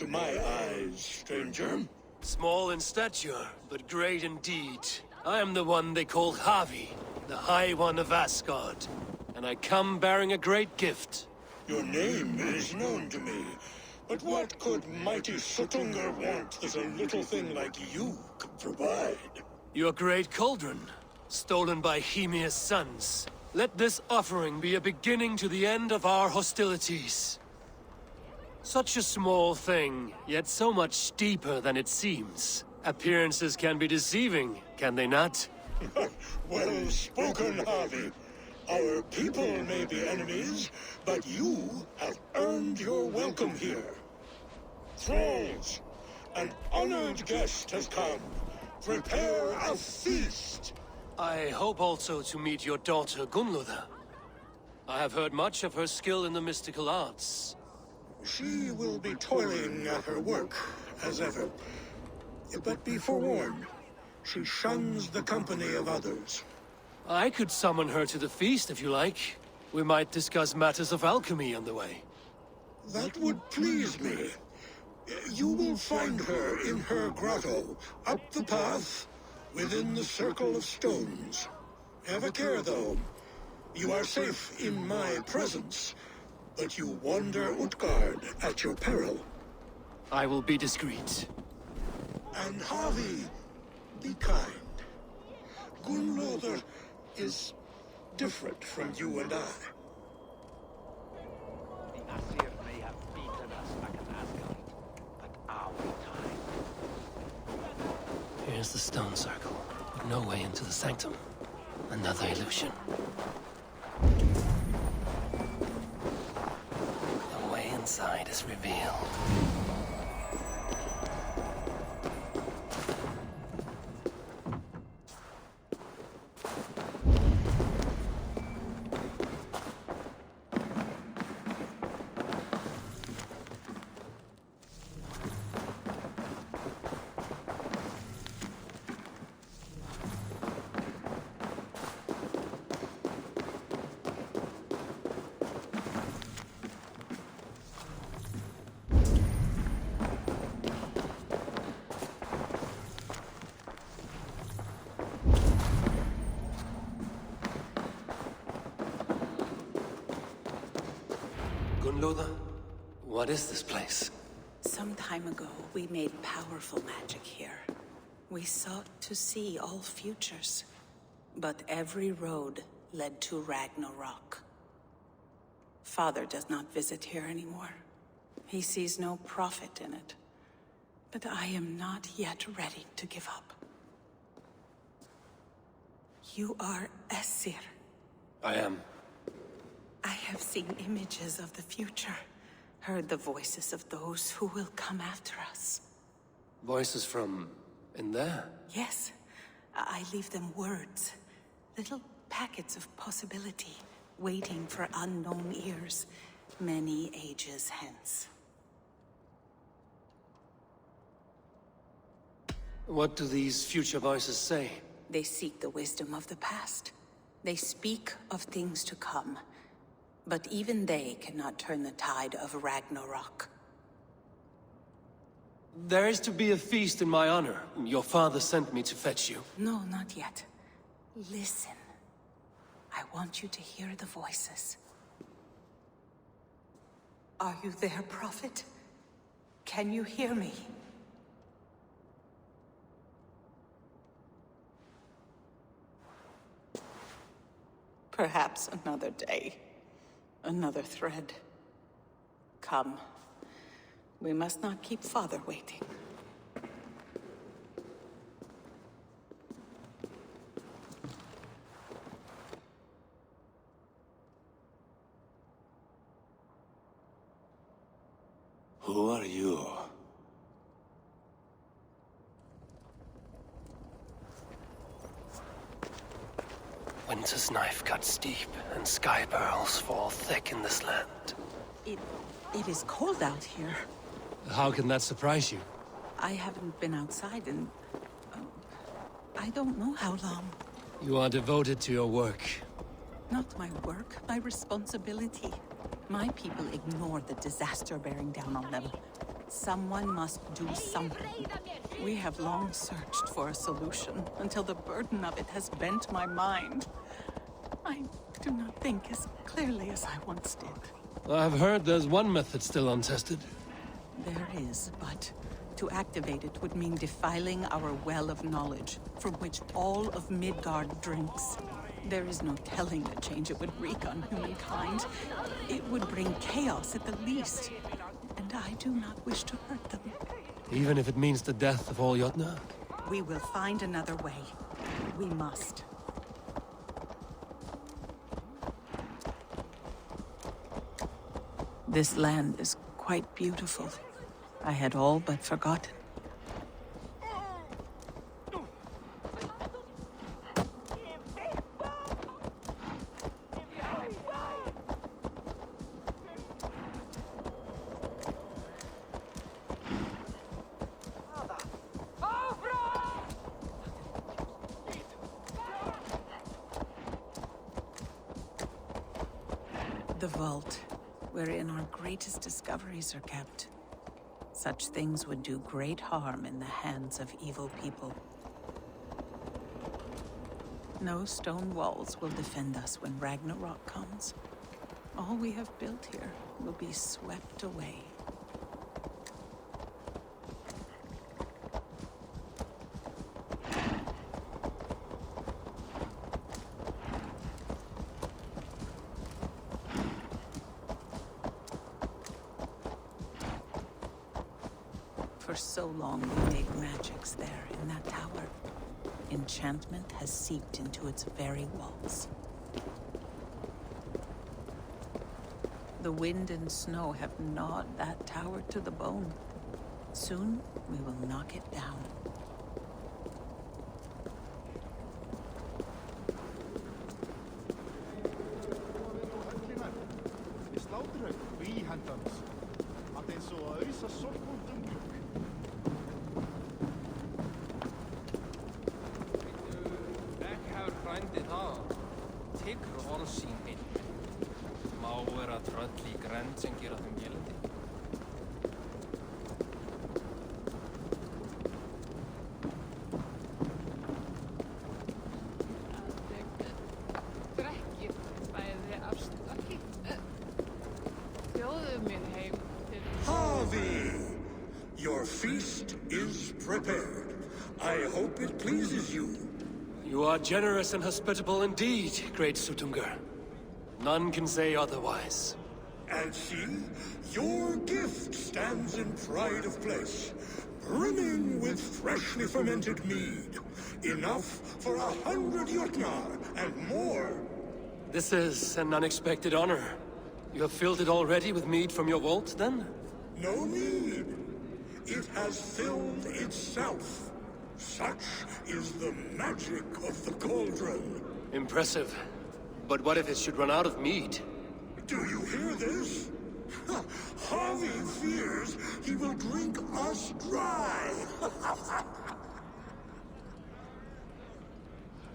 to my eyes, stranger. Small in stature, but great in deed. I am the one they call Havi, the High One of Asgard. And I come bearing a great gift. Your name is known to me, but what could mighty Suttungr want that a little thing like you could provide? Your great cauldron, stolen by Hymir's sons. Let this offering be a beginning to the end of our hostilities. Such a small thing, yet so much deeper than it seems. Appearances can be deceiving, can they not? Well spoken, Harvey. Our people may be enemies, but you have earned your welcome here. Thralls, an honored guest has come. Prepare a feast. I hope also to meet your daughter Gunnlóða. I have heard much of her skill in the mystical arts. She will be toiling at her work, as ever. But be forewarned, she shuns the company of others. I could summon her to the feast if you like. We might discuss matters of alchemy on the way. That would please me. You will find her in her grotto, up the path, within the circle of stones. Have a care, though. You are safe in my presence, but you wander Utgard at your peril. I will be discreet. And Harvey, be kind. Gunnlóður is different from you and I. The Aesir may have beaten us back in Asgard, but our time. Here's the stone circle, with no way into the sanctum. Another illusion. The way inside is revealed. Gunnlóða, what is this place? Some time ago, we made powerful magic here. We sought to see all futures, but every road led to Ragnarok. Father does not visit here anymore. He sees no profit in it. But I am not yet ready to give up. You are Aesir. I am. I have seen images of the future, heard the voices of those who will come after us. Voices from in there? Yes, I leave them words, little packets of possibility, waiting for unknown ears, many ages hence. What do these future voices say? They seek the wisdom of the past. They speak of things to come. But even they cannot turn the tide of Ragnarok. There is to be a feast in my honor. Your father sent me to fetch you. No, not yet. Listen. I want you to hear the voices. Are you there, Prophet? Can you hear me? Perhaps another day. Another thread. Come. We must not keep Father waiting. Who are you? Winter's knife cuts deep, and sky pearls fall thick in this land. It is cold out here. How can that surprise you? I haven't been outside in... I don't know how long. You are devoted to your work. Not my work, my responsibility. My people ignore the disaster bearing down on them. Someone must do something. We have long searched for a solution, until the burden of it has bent my mind. I do not think as clearly as I once did. I've heard there's one method still untested. There is, but to activate it would mean defiling our well of knowledge, from which all of Midgard drinks. There is no telling the change it would wreak on humankind. It would bring chaos at the least, and I do not wish to hurt them. Even if it means the death of all Jotnar? We will find another way. We must. This land is quite beautiful. I had all but forgotten. The vault, wherein our greatest discoveries are kept. Such things would do great harm in the hands of evil people. No stone walls will defend us when Ragnarok comes. All we have built here will be swept away. For so long we made magics there in that tower. Enchantment has seeped into its very walls. The wind and snow have gnawed that tower to the bone. Soon we will knock it down. Harvey! Your feast is prepared. I hope it pleases you. You are generous and hospitable indeed, great Sutungur. None can say otherwise. And see, your gift stands in pride of place, brimming with freshly fermented mead. Enough for 100 Jotnar and more. This is an unexpected honor. You have filled it already with mead from your vault, then? No need. It has filled itself. Such is the magic of the cauldron. Impressive. But what if it should run out of mead? Do you hear this? Harvey fears he will drink us dry.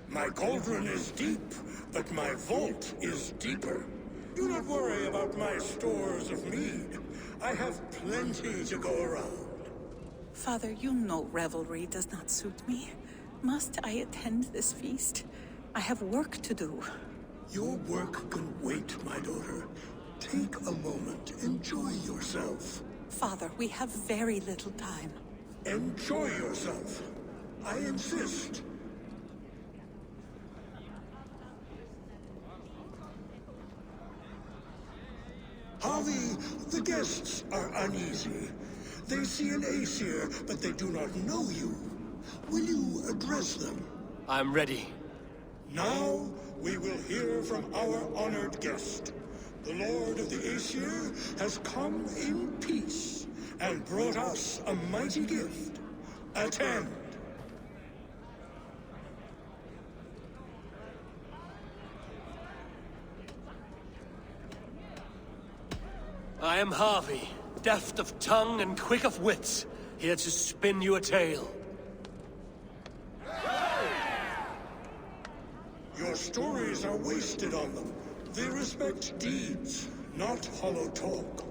My cauldron is deep, but my vault is deeper. Do not worry about my stores of mead. I have plenty to go around. Father, you know revelry does not suit me. Must I attend this feast? I have work to do. Your work can wait, my daughter. Take a moment. Enjoy yourself. Father, we have very little time. Enjoy yourself. I insist. Harvey, the guests are uneasy. They see an Aesir, but they do not know you. Will you address them? I'm ready. Now, we will hear from our honored guest. The Lord of the Aesir has come in peace, and brought us a mighty gift. Attend. I am Harvey, deft of tongue and quick of wit, here to spin you a tale. Your stories are wasted on them. They respect deeds, not hollow talk.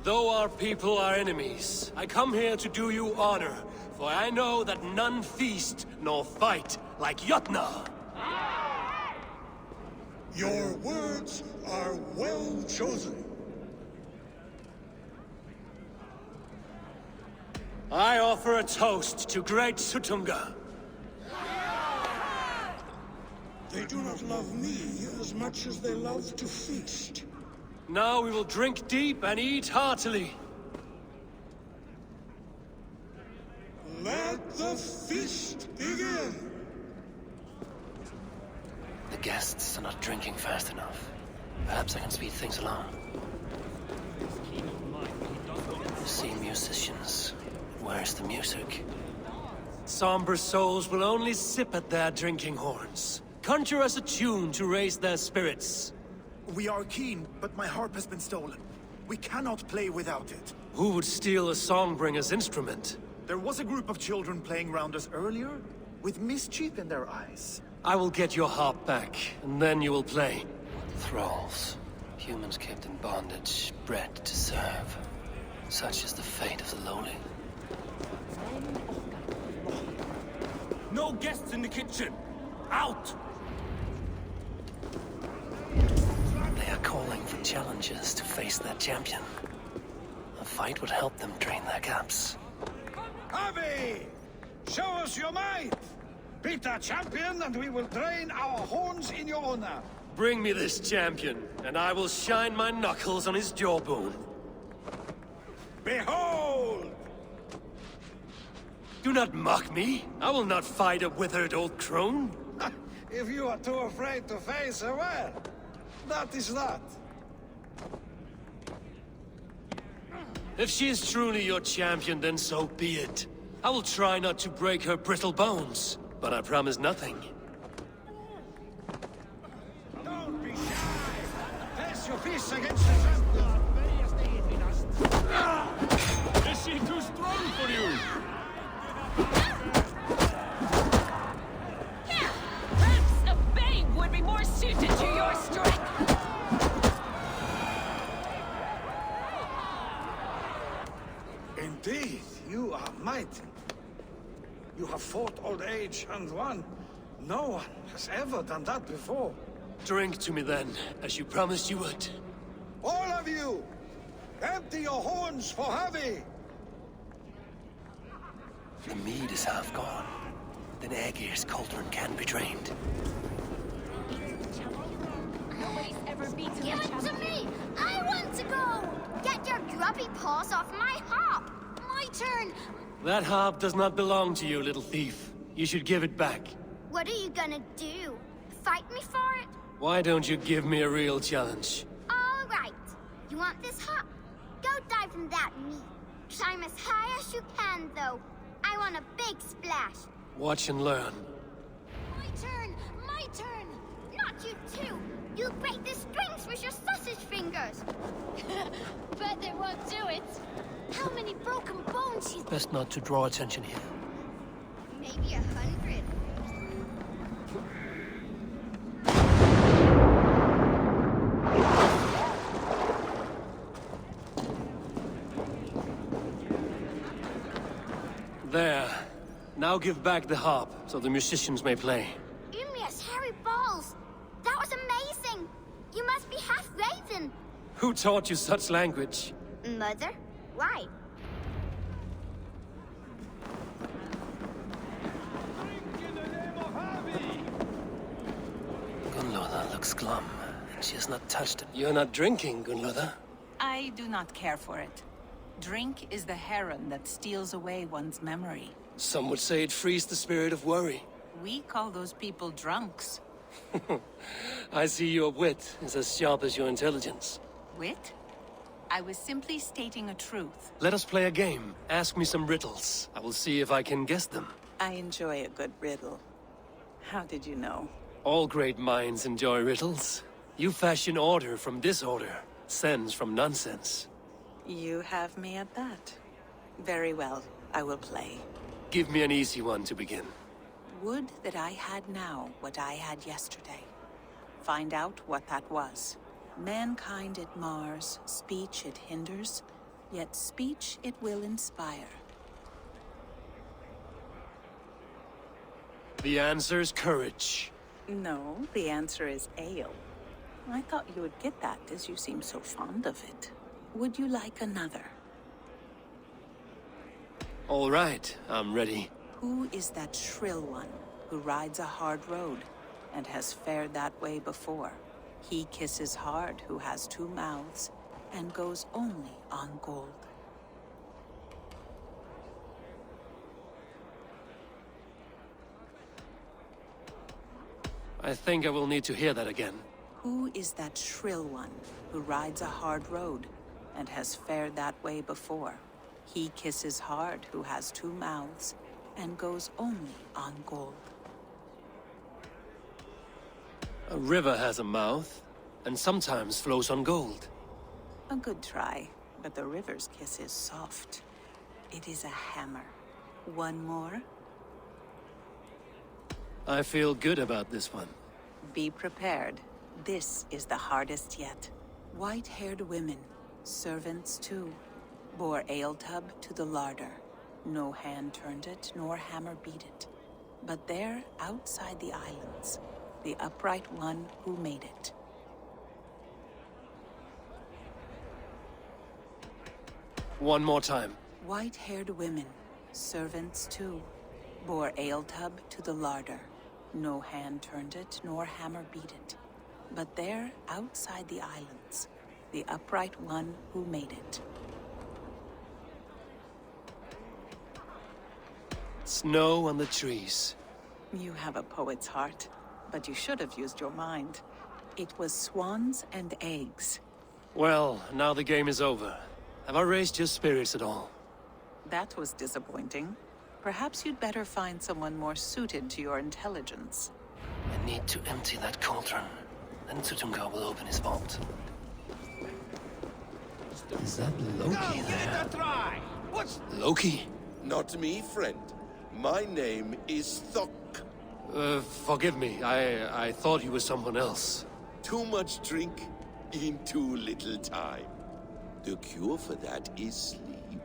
Though our people are enemies, I come here to do you honor, for I know that none feast nor fight like Jotunheim. Your words are well chosen. I offer a toast to great Sutunga. They do not love me as much as they love to feast. Now we will drink deep and eat heartily. Let the feast begin! The guests are not drinking fast enough. Perhaps I can speed things along. You see musicians. Where's the music? Somber souls will only sip at their drinking horns. Conjure us a tune to raise their spirits. We are keen, but my harp has been stolen. We cannot play without it. Who would steal a songbringer's instrument? There was a group of children playing round us earlier, with mischief in their eyes. I will get your harp back, and then you will play. Thralls. Humans kept in bondage, bred to serve. Such is the fate of the lowly. No guests in the kitchen! Out! They are calling for challengers to face their champion. A fight would help them drain their gaps. Avi! Show us your might! Beat our champion and we will drain our horns in your honor. Bring me this champion, and I will shine my knuckles on his jawbone. Behold! Do not mock me. I will not fight a withered old crone. If you are too afraid to face her, well, that is that. If she is truly your champion, then so be it. I will try not to break her brittle bones, but I promise nothing. Don't be shy! Press your fists against the champion! Is she too strong for you? Perhaps a babe would be more suited to your strength. Indeed, you are mighty. You have fought old age and won. No one has ever done that before. Drink to me then, as you promised you would. All of you! Empty your horns for Javi! The mead is half gone. Then Aegir's cauldron can be drained. Nobody's ever beaten Give it to me! I want to go! Get your grubby paws off my harp! My turn! That harp does not belong to you, little thief. You should give it back. What are you gonna do? Fight me for it? Why don't you give me a real challenge? All right. You want this harp? Go dive in that meat. Climb as high as you can, though. I want a big splash. Watch and learn. My turn! My turn! Not you too! You'll break the strings with your sausage fingers! Bet they won't do it! How many broken bones she's... Best not to draw attention here. Maybe 100. There. Now give back the harp, so the musicians may play. Umia's hairy balls! That was amazing! You must be half raven! Who taught you such language? Mother? Why? Gunloda looks glum, and she has not touched it. You're not drinking, Gunloda. I do not care for it. Drink is the heron that steals away one's memory. Some would say it frees the spirit of worry. We call those people drunks. I see your wit is as sharp as your intelligence. Wit? I was simply stating a truth. Let us play a game. Ask me some riddles. I will see if I can guess them. I enjoy a good riddle. How did you know? All great minds enjoy riddles. You fashion order from disorder, sense from nonsense. You have me at that. Very well, I will play. Give me an easy one to begin. Would that I had now what I had yesterday. Find out what that was. Mankind it mars, speech it hinders. Yet speech it will inspire. The answer's courage. No, the answer is ale. I thought you would get that, as you seem so fond of it. Would you like another? All right, I'm ready. Who is that shrill one who rides a hard road and has fared that way before? He kisses hard who has two mouths and goes only on gold. I think I will need to hear that again. Who is that shrill one who rides a hard road and has fared that way before? He kisses hard who has two mouths and goes only on gold. A river has a mouth, and sometimes flows on gold. A good try, but the river's kiss is soft. It is a hammer. One more? I feel good about this one. Be prepared. This is the hardest yet. White-haired women, servants too, bore ale tub to the larder. No hand turned it, nor hammer beat it. But there, outside the islands, the upright one who made it. One more time. White-haired women, servants too, bore ale tub to the larder. No hand turned it, nor hammer beat it. But there, outside the islands, the upright one who made it. Snow on the trees. You have a poet's heart, but you should have used your mind. It was swans and eggs. Well, now the game is over. Have I raised your spirits at all? That was disappointing. Perhaps you'd better find someone more suited to your intelligence. I need to empty that cauldron. Then Tutunga will open his vault. Is that Loki there? Try! What's... Loki? Not me, friend. My name is Thok. Forgive me. I thought you were someone else. Too much drink in too little time. The cure for that is sleep.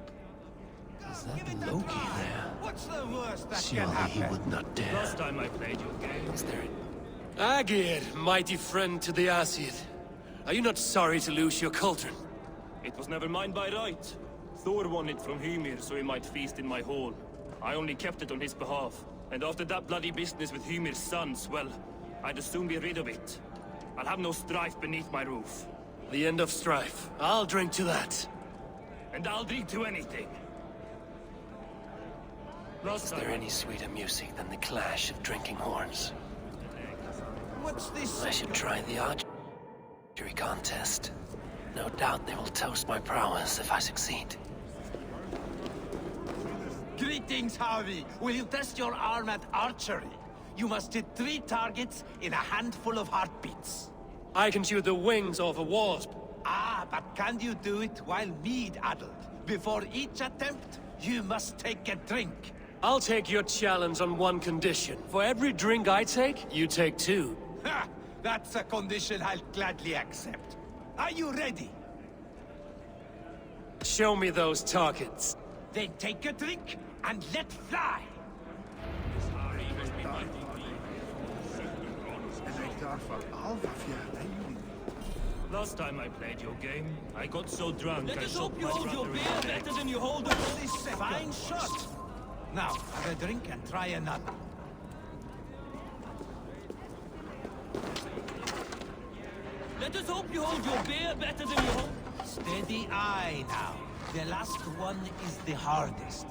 Is that Loki there? What's the worst that can Surely he happen? would not dare. Last time I played your game. Is there Agir, mighty friend to the Aesir. Are you not sorry to lose your cauldron? It was never mine by right. Thor won it from Hymir so he might feast in my hall. I only kept it on his behalf. And after that bloody business with Hymir's sons, well, I'd as soon be rid of it. I'll have no strife beneath my roof. The end of strife. I'll drink to that. And I'll drink to anything. Is there any sweeter music than the clash of drinking horns? What's this? I should try the archery contest. No doubt they will toast my prowess if I succeed. Greetings, Harvey. Will you test your arm at archery? You must hit 3 targets in a handful of heartbeats. I can shoot the wings off a wasp. Ah, but can you do it while mead-addled? Before each attempt, you must take a drink. I'll take your challenge on one condition. For every drink I take, you take 2. Ha! That's a condition I'll gladly accept. Are you ready? Show me those targets. Then take a drink and let fly! Last time I played your game, I got so drunk Let I us shot hope you my hold your brother in beer the better leg. than you hold this fine shot! Now, have a drink and try another. Let us hope you hold your beer better than you hold... Steady eye now. The last one is the hardest.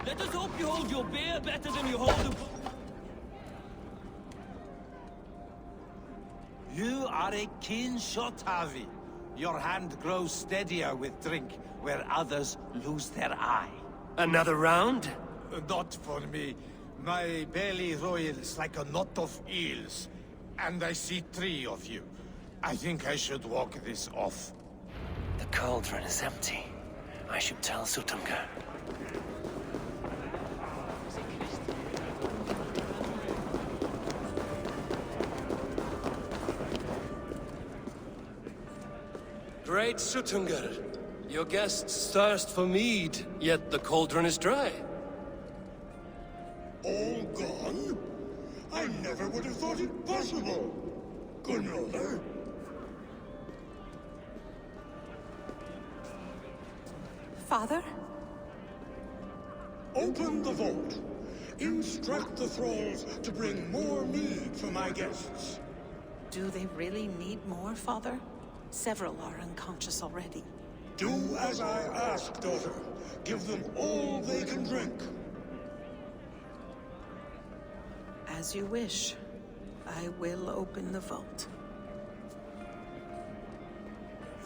Let us hope you hold your beer better than you hold the... You are a keen shot, Harvey. Your hand grows steadier with drink, where others lose their eye. Another round? Not for me. My belly roils like a knot of eels. And I see 3 of you. I think I should walk this off. The cauldron is empty. I should tell Sutunga. Great Suttungr, your guests thirst for mead, yet the cauldron is dry. All gone? I never would have thought it possible. Gunrother? Father? Open the vault. Instruct the thralls to bring more mead for my guests. Do they really need more, Father? Several are unconscious already. Do as I ask, daughter. Give them all they can drink. As you wish. I will open the vault.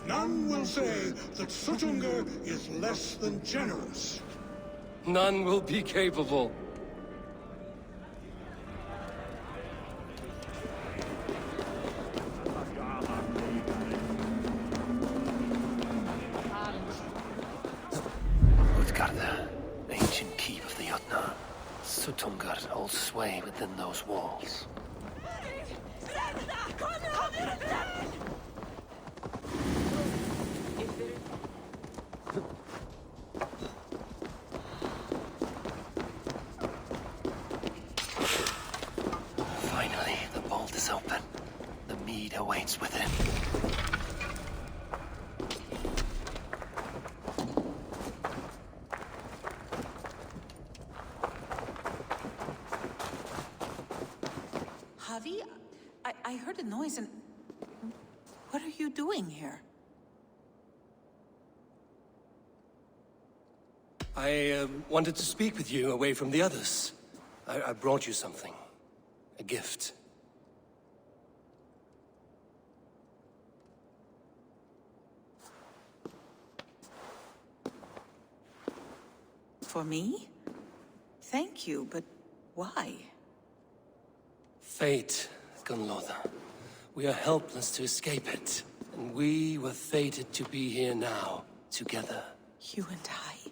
None will say that Suttungr is less than generous. None will be capable. Utgarda, ancient keep of the Jotnar. Suttungr holds sway within those walls. Finally, the vault is open. The mead awaits within. Javi, I heard a noise and... What are you doing here? I wanted to speak with you away from the others. I brought you something. A gift. For me? Thank you, but why? Fate, Gunlotha. We are helpless to escape it. And we were fated to be here now, together. You and I?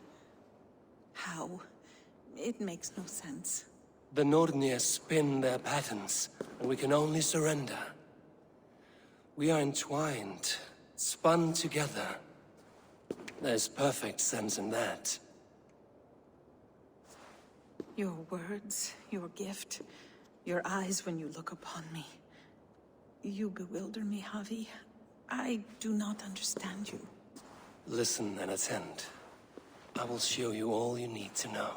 How? It makes no sense. The Nordnir spin their patterns, and we can only surrender. We are entwined, spun together. There's perfect sense in that. Your words, your gift, your eyes when you look upon me. You bewilder me, Javi. I do not understand you. Listen and attend. I will show you all you need to know.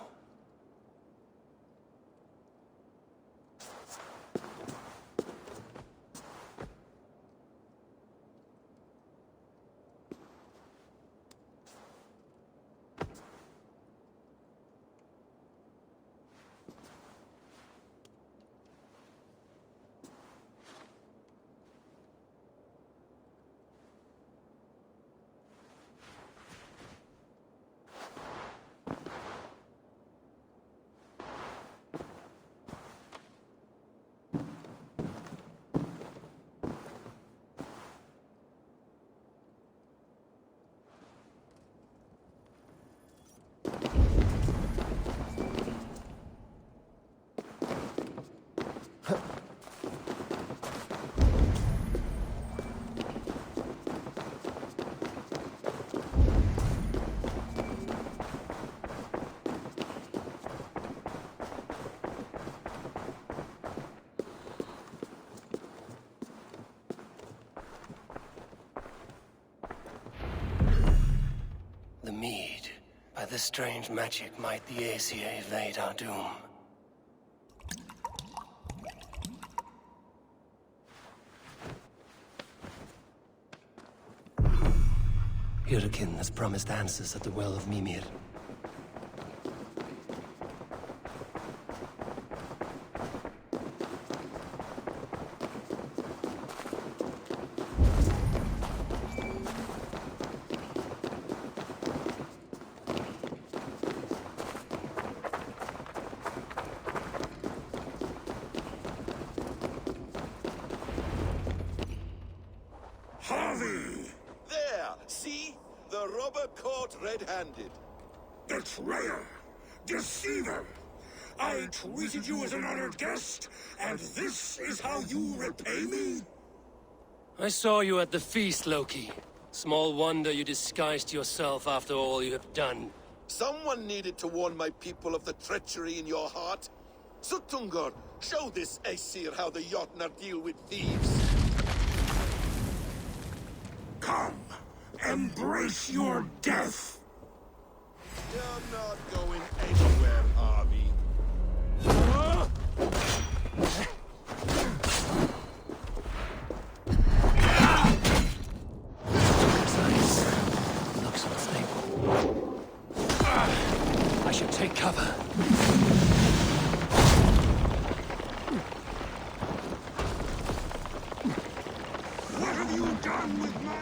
The mead. By this strange magic might the Aesir evade our doom. Hyrkin has promised answers at the Well of Mimir. Harvey! There! See? The robber caught red-handed. Betrayer! Deceiver! I treated you as an honored guest, and this is how you repay me? I saw you at the feast, Loki. Small wonder you disguised yourself after all you have done. Someone needed to warn my people of the treachery in your heart. Sutungur, show this Aesir how the Jotnar deal with thieves. Come, embrace your death. You're not going anywhere, Harvey. Looks unstable. I should take cover. What have you done with my...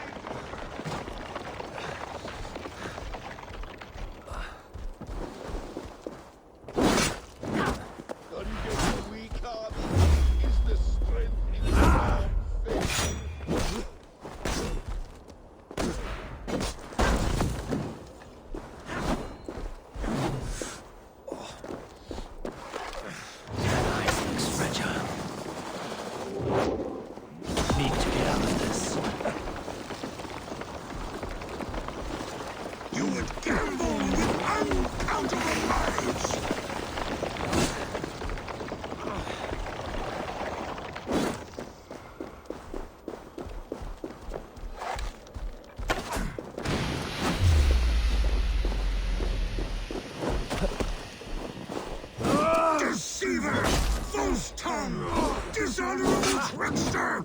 Are you getting weak, Harvey? Is the strength in your arm failing? Eyes looks fragile. Need to get out of this. You would gamble with uncountable lives! Deceiver! False tongue! Dishonorable trickster!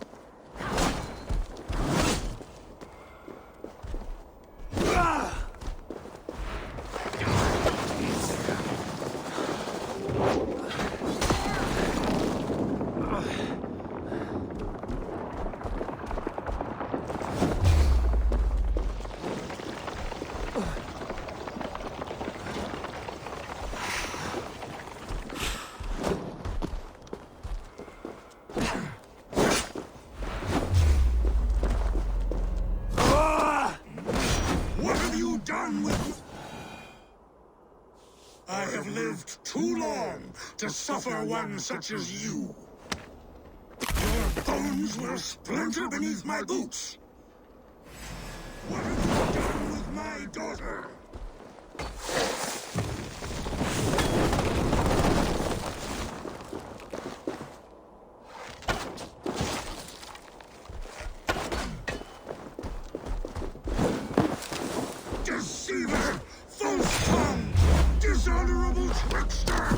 What have you done with... I have lived too long to suffer one such as you. Your bones will splinter beneath my boots. What have you done with my daughter? Deceiver! False tongue! Dishonorable trickster!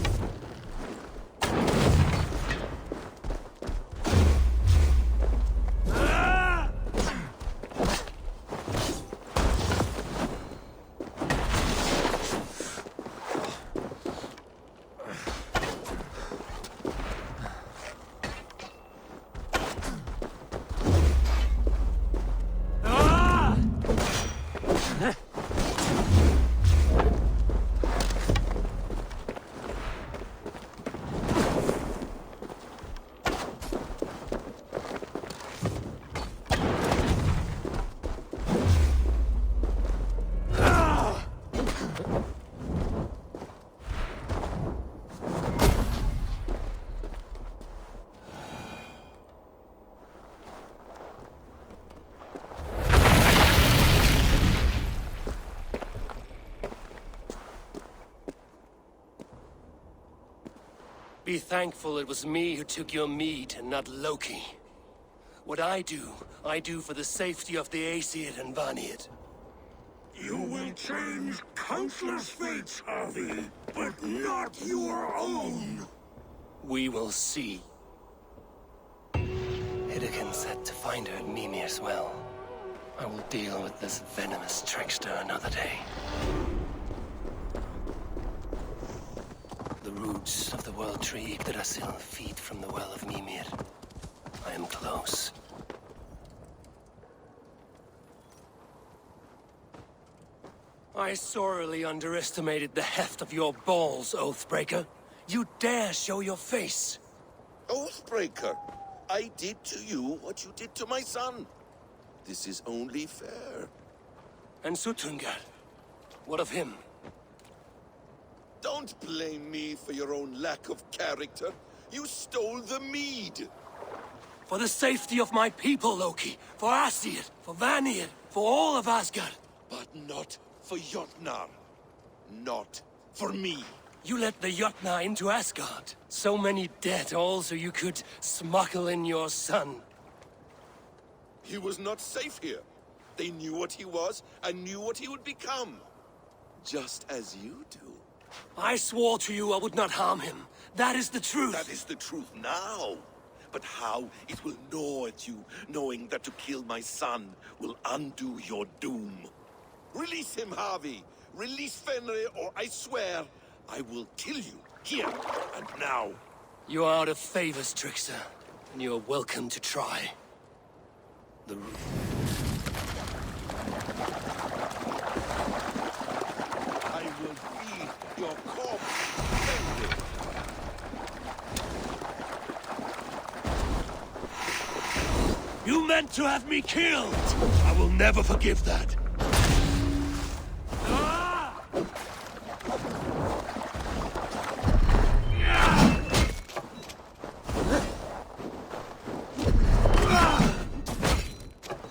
Be thankful it was me who took your meat and not Loki. What I do for the safety of the Aesir and Vanir. You will change countless fates, Harvey, but not your own. We will see. Hidekin said to find her at Mimir's well. I will deal with this venomous trickster another day. The roots of the world tree Yggdrasil feed from the well of Mimir. I am close. I sorely underestimated the heft of your balls, Oathbreaker. You dare show your face! Oathbreaker, I did to you what you did to my son. This is only fair. And Sutungar? What of him? Don't blame me for your own lack of character. You stole the mead. For the safety of my people, Loki. For Aesir, for Vanir, For all of Asgard. But not for Jotnar. Not for me. You let the Jotnar into Asgard. So many dead, all so you could smuggle in your son. He was not safe here. They knew what he was, and knew what he would become. Just as you do. I swore to you I would not harm him. That is the truth. That is the truth now. But how it will gnaw at you, knowing that to kill my son will undo your doom. Release him, Harvey. Release Fenrir, or I swear, I will kill you, here and now. You are out of favors, trickster. And you are welcome to try. The I will feed your corpse, Fenrir. You meant to have me killed! I will never forgive that.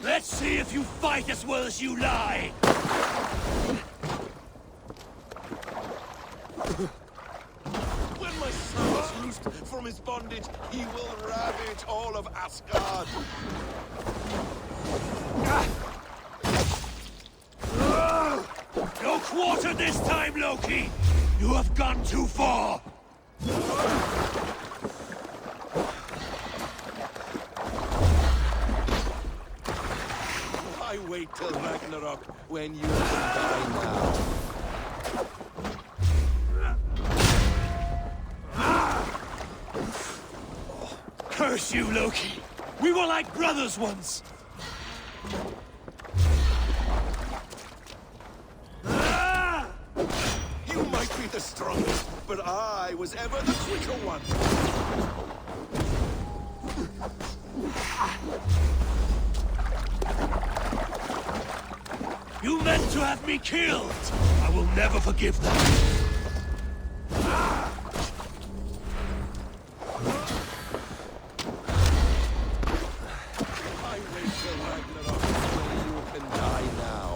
Let's see if you fight as well as you lie! When my son is loosed from his bondage, he will ravage all of Asgard. No quarter this time, Loki! You have gone too far! Why wait till Ragnarok when you can die now? Curse you, Loki! We were like brothers once! You might be the strongest, but I was ever the quicker one. You meant to have me killed! I will never forgive that. I wait till Ragnarok when you can die now.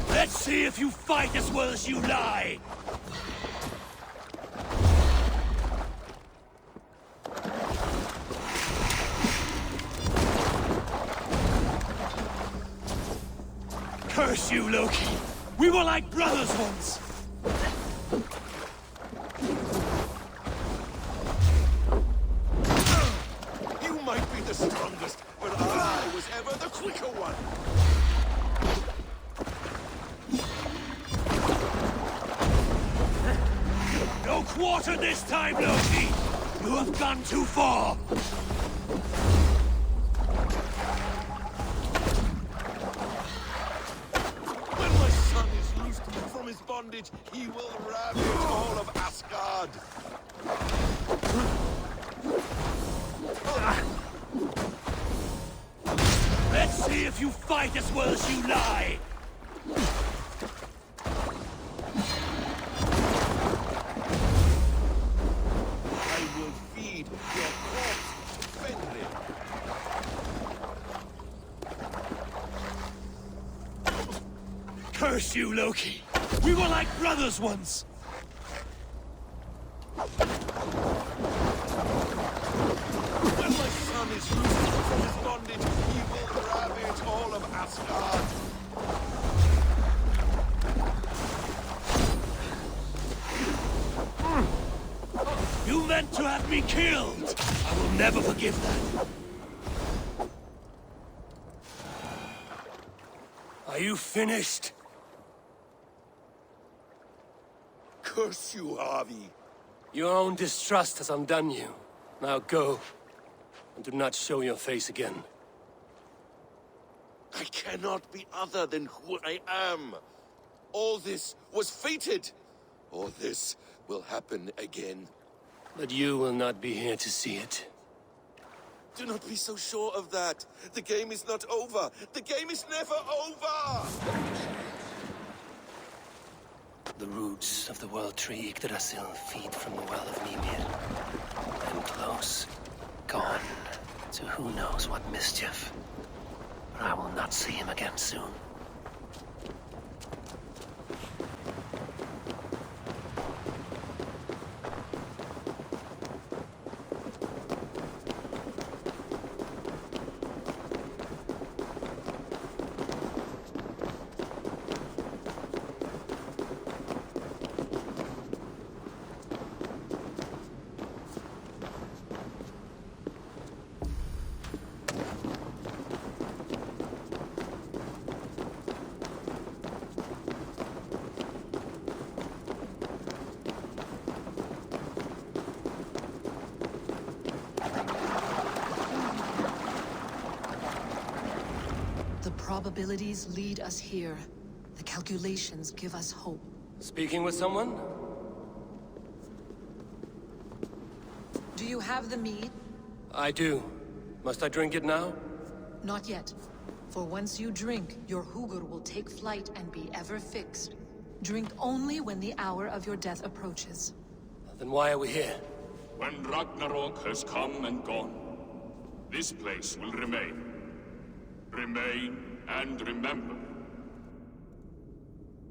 Let's see if you fight as well as you lie! Curse you, Loki! We were like brothers once! You might be the strongest, but I was ever the quicker one. No quarter this time, Loki! You have gone too far! When my son is loosed from his bondage, he will ravage all of Asgard. Let's see if you fight as well as you lie! I will feed your corpse, Fenrir. Curse you, Loki! We were like brothers once! When my son is loosed from his bondage, he will ravage all of Asgard. You meant to have me killed! I will never forgive that. Are you finished? Curse you, Harvey. Your own distrust has undone you. Now go, and do not show your face again. I cannot be other than who I am. All this was fated. All this will happen again. But you will not be here to see it. Do not be so sure of that. The game is not over. The game is never over! The roots of the world tree Yggdrasil feed from the well of Mimir. I am close. gone to who knows what mischief. But I will not see him again soon. The probabilities lead us here. The calculations give us hope. Speaking with someone? Do you have the mead? I do. Must I drink it now? Not yet. For once you drink, your Hugur will take flight and be ever fixed. Drink only when the hour of your death approaches. Then why are we here? When Ragnarok has come and gone, this place will remain. Remain and remember.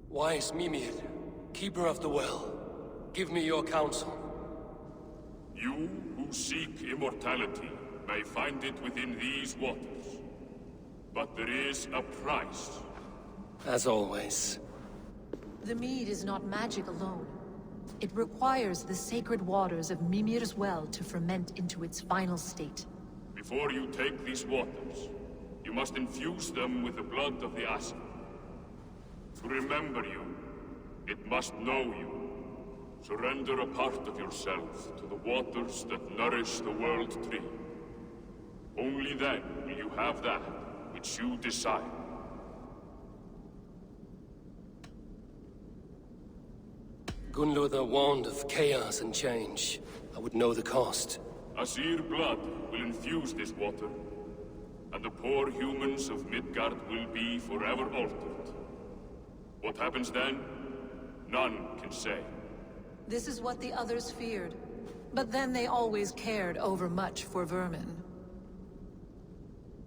Wise Mimir, keeper of the well, give me your counsel. You who seek immortality may find it within these waters. But there is a price. As always. The mead is not magic alone. It requires the sacred waters of Mimir's well to ferment into its final state. Before you take these waters, you must infuse them with the blood of the Ashen. To remember you, it must know you. Surrender a part of yourself to the waters that nourish the World Tree. Only then will you have that which you desire. Gunnlother warned of chaos and change. I would know the cost. Asir blood will infuse this water, and the poor humans of Midgard will be forever altered. What happens then, none can say. This is what the others feared. But then they always cared overmuch for vermin.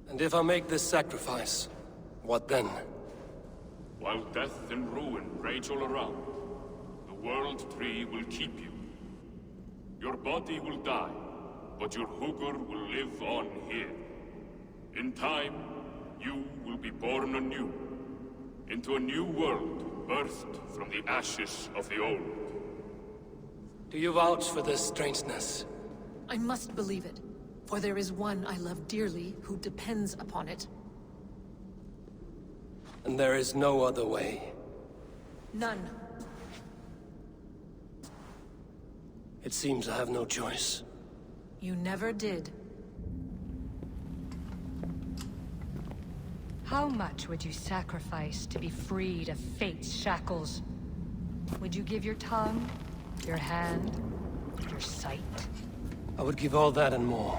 And if I make this sacrifice, what then? While death and ruin rage all around, the World Tree will keep you. Your body will die, but your Hugur will live on here. In time, you will be born anew, into a new world birthed from the ashes of the old. Do you vouch for this strangeness? I must believe it, for there is one I love dearly who depends upon it. And there is no other way. None. It seems I have no choice. You never did. How much would you sacrifice to be freed of fate's shackles? Would you give your tongue, your hand, your sight? I would give all that and more.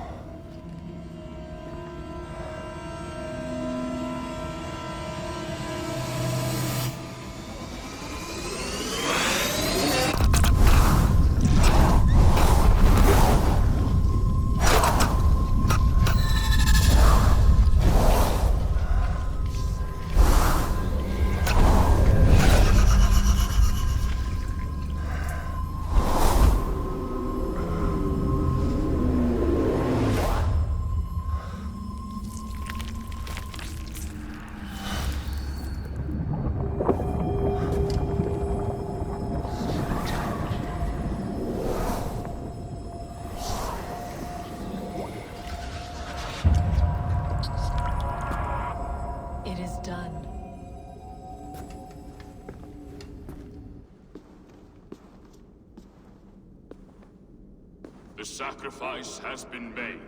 The sacrifice has been made.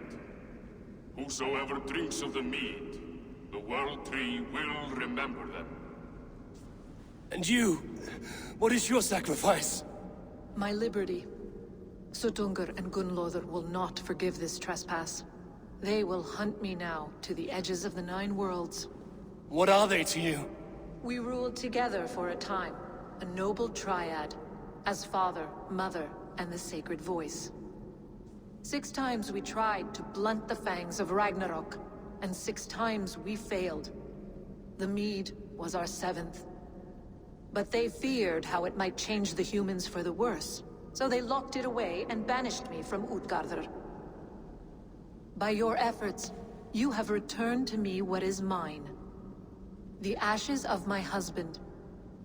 Whosoever drinks of the mead, the World Tree will remember them. And you? What is your sacrifice? My liberty. Suttungr and Gunnlother will not forgive this trespass. They will hunt me now to the edges of the 9 worlds. What are they to you? We ruled together for a time, a noble triad, as father, mother, and the sacred voice. 6 times we tried to blunt the fangs of Ragnarok, and 6 times we failed. The mead was our 7th. But they feared how it might change the humans for the worse, so they locked it away and banished me from Utgardr. By your efforts, you have returned to me what is mine. The ashes of my husband.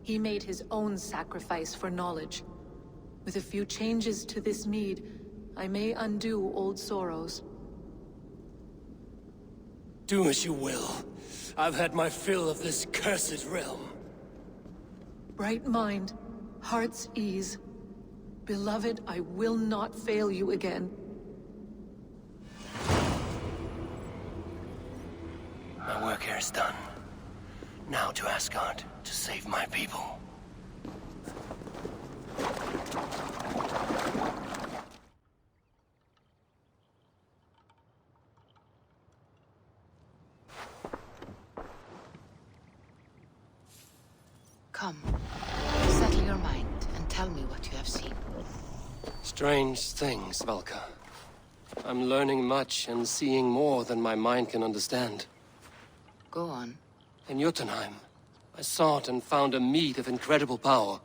He made his own sacrifice for knowledge. With a few changes to this mead, I may undo old sorrows. Do as you will. I've had my fill of this cursed realm. Bright mind, heart's ease. Beloved, I will not fail you again. My work here is done. Now to Asgard, to save my people. Come, settle your mind and tell me what you have seen. Strange things, Valka. I'm learning much and seeing more than my mind can understand. Go on. In Jotunheim, I sought and found a mead of incredible power.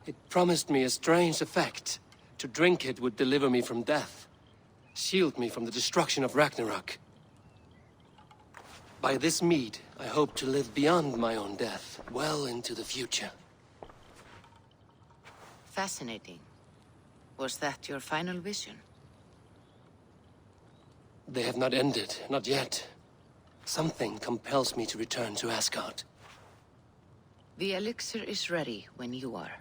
It promised me a strange effect. To drink it would deliver me from death, shield me from the destruction of Ragnarok. By this mead, I hope to live beyond my own death, well into the future. Fascinating. Was that your final vision? They have not ended, not yet. Something compels me to return to Asgard. The elixir is ready when you are.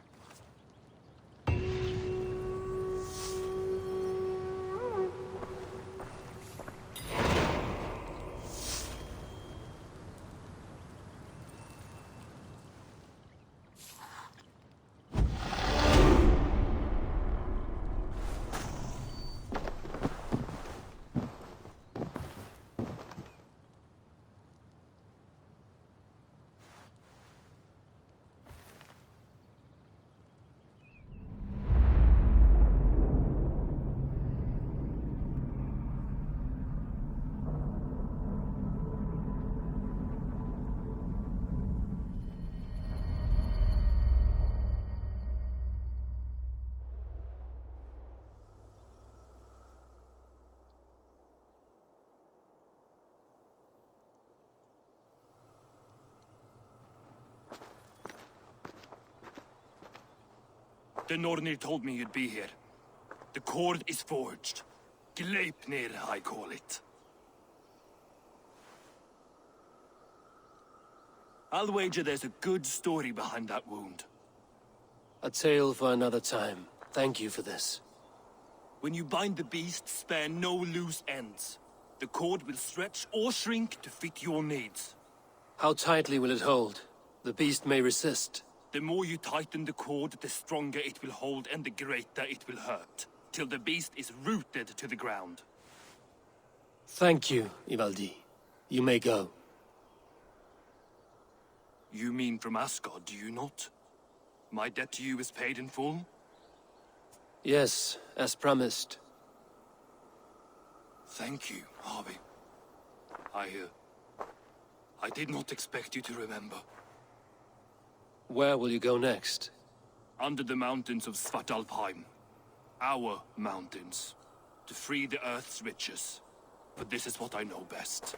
The Nornir told me you'd be here. The cord is forged. Gleipnir, I call it. I'll wager there's a good story behind that wound. A tale for another time. Thank you for this. When you bind the beast, spare no loose ends. The cord will stretch or shrink to fit your needs. How tightly will it hold? The beast may resist. The more you tighten the cord, the stronger it will hold and the greater it will hurt, till the beast is rooted to the ground. Thank you, Ivaldi. You may go. You mean from Asgard, do you not? My debt to you is paid in full? Yes, as promised. Thank you, Harvey. I did not expect you to remember. Where will you go next? Under the mountains of Svartalfheim. Our mountains. To free the Earth's riches. But this is what I know best.